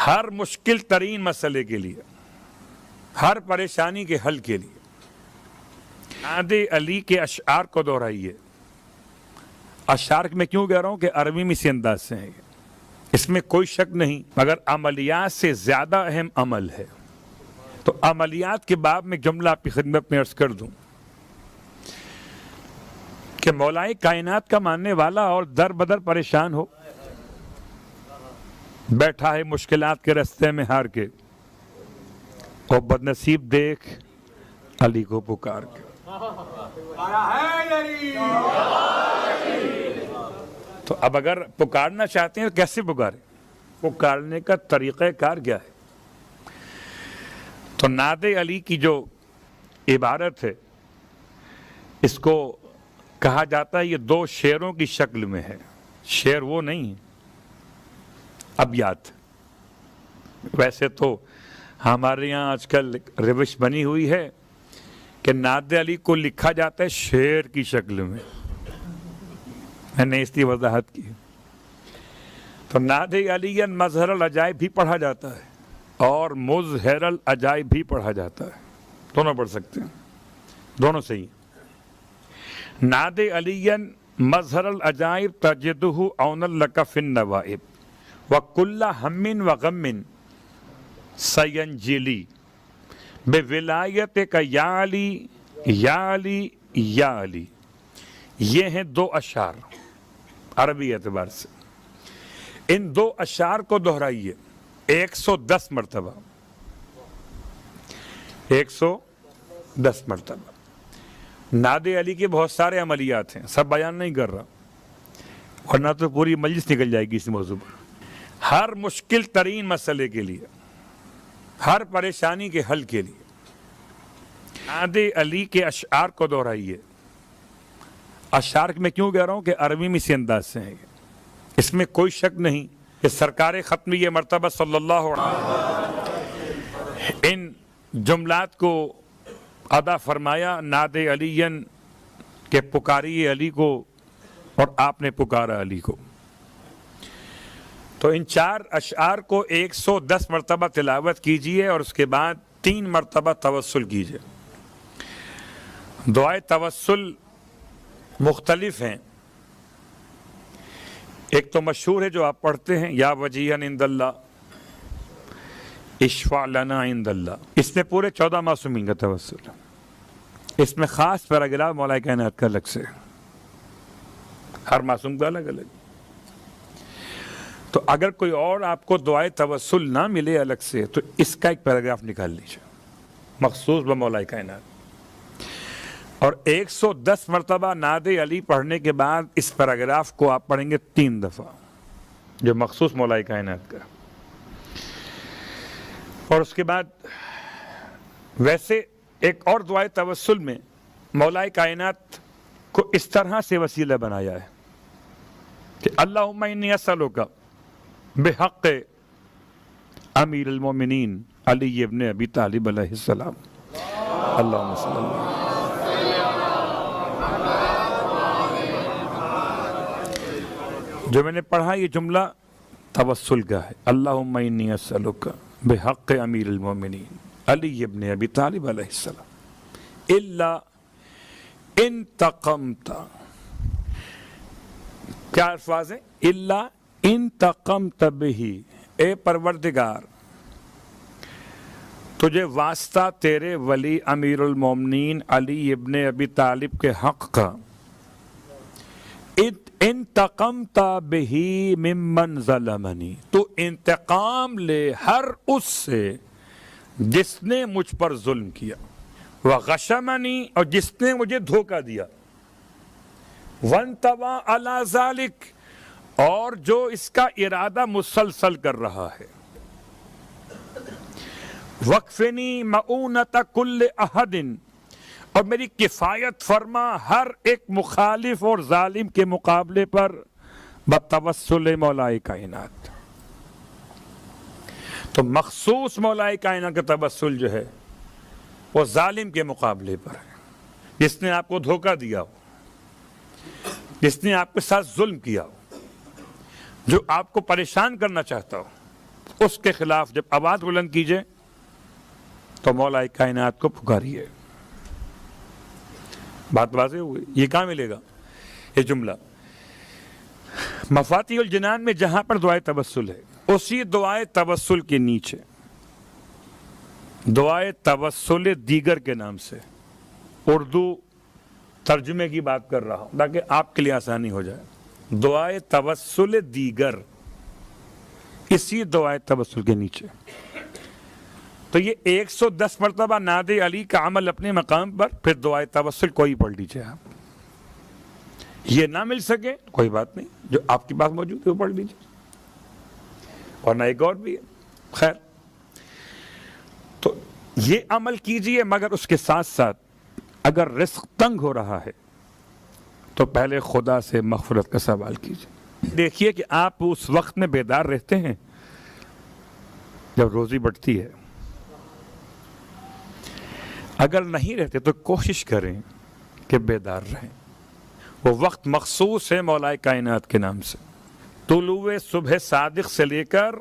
ہر مشکل ترین مسئلے کے لیے، ہر پریشانی کے حل کے لیے نادِ علی کے اشعار کو دہرائیے۔ اشعار میں کیوں کہہ رہا ہوں کہ عربی میں اسی انداز سے ہیں، اس میں کوئی شک نہیں، مگر عملیات سے زیادہ اہم عمل ہے۔ تو عملیات کے باب میں جملہ آپ کی خدمت میں عرض کر دوں کہ مولائے کائنات کا ماننے والا اور در بدر پریشان ہو، بیٹھا ہے مشکلات کے رستے میں ہار کے، اور بدنصیب دیکھ علی کو پکار کے۔ تو اب اگر پکارنا چاہتے ہیں تو کیسے پکاریں؟ پکارنے کا طریقہ کار کیا ہے؟ تو نادِ علی کی جو عبارت ہے، اس کو کہا جاتا ہے یہ دو شعروں کی شکل میں ہے۔ شعر وہ نہیں ہے، ابیات۔ ویسے تو ہمارے یہاں آج کل روش بنی ہوئی ہے کہ نادِ علی کو لکھا جاتا ہے شعر کی شکل میں نے اس کی وضاحت کی۔ تو نادِ علی مظہر العجائب بھی پڑھا جاتا ہے اور مظہر العجائب بھی پڑھا جاتا ہے، دونوں پڑھ سکتے ہیں، دونوں صحیح ہیں۔ نادِ علی مظہر العجائب تجدہ عونا لک فی النوائب وکل ہم وغم سینجلی بولایتک یا علی یا علی یا علی۔ یہ ہیں دو اشعار عربی اعتبار سے۔ ان دو اشعار کو دہرائیے 110 مرتبہ، 110 مرتبہ۔ نادِ علی کے بہت سارے عملیات ہیں، سب بیان نہیں کر رہا ورنہ تو پوری مجلس نکل جائے گی اس موضوع پر۔ ہر مشکل ترین مسئلے کے لیے، ہر پریشانی کے حل کے لیے نادِ علی کے اشعار کو دہرائیے۔ اشعار میں کیوں کہہ رہا ہوں کہ عربی میں اسی انداز سے ہیں، اس میں کوئی شک نہیں کہ سرکار ختمی مرتبہ صلی اللہ علیہ وسلم ان جملات کو ادا فرمایا، نادِ علی کہ پکاری علی کو، اور آپ نے پکارا علی کو۔ تو ان چار اشعار کو 110 مرتبہ تلاوت کیجئے اور اس کے بعد 3 مرتبہ توسل کیجئے۔ دعائے توسل مختلف ہیں، ایک تو مشہور ہے جو آپ پڑھتے ہیں، یا وجیہا عند اللہ اشفع لنا عند اللہ۔ اس میں پورے 14 معصومین کا توسل ہے، اس میں خاص پیراگراف مولا کائنات کا الگ سے، ہر معصوم کا الگ الگ۔ تو اگر کوئی اور آپ کو دعائے توسل نہ ملے الگ سے تو اس کا ایک پیراگراف نکال لیجیے مخصوص بمولا کائنات، اور 110 مرتبہ نادِ علی پڑھنے کے بعد اس پیراگراف کو آپ پڑھیں گے 3 دفعہ جو مخصوص مولا کائنات کا۔ اور اس کے بعد ویسے ایک اور دعائے توسل میں مولا کائنات کو اس طرح سے وسیلہ بنایا ہے کہ اللہم انی اسألک بحق امیر المومنین علی ابن ابی طالب علیہ السلام، اللہم صلی اللہ علیہ وسلم۔ جو میں نے پڑھا یہ جملہ توسل کا ہے، اللہم انی اسألک بحق امیر المومنین علی ابن ابی طالب علیہ السلام الا انتقمت، کیا الفاظ ہیں؟ الا انتقمت بہ، اے پروردگار تجھے واسطہ تیرے ولی امیر المومنین علی ابن ابی طالب کے حق کا، انتقمت بہ ممن ظلمنی، تو انتقام لے ہر اس سے جس نے مجھ پر ظلم کیا، وغشمنی، اور جس نے مجھے دھوکہ دیا، وانتوا علی ذالک، اور جو اس کا ارادہ مسلسل کر رہا ہے، وقفنی معونت کل احد، اور میری کفایت فرما ہر ایک مخالف اور ظالم کے مقابلے پر بتوسل مولا کائنات۔ تو مخصوص مولا کائنات کا توسل جو ہے وہ ظالم کے مقابلے پر ہے، جس نے آپ کو دھوکہ دیا ہو، جس نے آپ کے ساتھ ظلم کیا ہو، جو آپ کو پریشان کرنا چاہتا ہو، اس کے خلاف جب آواز بلند کیجیے تو مولا کائنات کو پکاریے. بات واضح ہوئی. یہ کہاں ملے گا یہ جملہ؟ مفاتیح الجنان میں جہاں پر دعائے توسل ہے، اسی دعائے توسل کے نیچے دعائے توسل دیگر کے نام سے، اردو ترجمے کی بات کر رہا ہوں تاکہ آپ کے لیے آسانی ہو جائے. دعائے توسل دیگر، اسی دعائے توسل کے نیچے. تو یہ 110 مرتبہ نعت علی کا عمل اپنے مقام پر، پھر دعائے توسل کوئی پڑھ لیجیے آپ. یہ نہ مل سکے کوئی بات نہیں، جو آپ کے پاس موجود ہے وہ پڑھ لیجیے، ورنہ ایک اور بھی ہے. خیر، تو یہ عمل کیجیے، مگر اس کے ساتھ ساتھ اگر رزق تنگ ہو رہا ہے تو پہلے خدا سے مغفرت کا سوال کیجیے. دیکھیے کہ آپ اس وقت میں بیدار رہتے ہیں جب روزی بڑھتی ہے. اگر نہیں رہتے تو کوشش کریں کہ بیدار رہیں. وہ وقت مخصوص ہے مولا کائنات کے نام سے. طلوع صبح صادق سے لے کر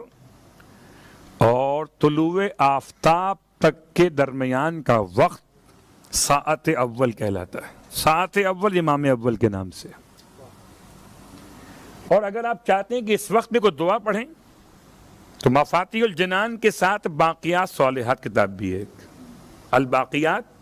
اور طلوع آفتاب تک کے درمیان کا وقت ساعت اول کہلاتا ہے. ساعت اول امام اول کے نام سے. اور اگر آپ چاہتے ہیں کہ اس وقت میں کوئی دعا پڑھیں تو مفاتیح الجنان کے ساتھ باقیات صالحات کتاب بھی ہے، الباقیات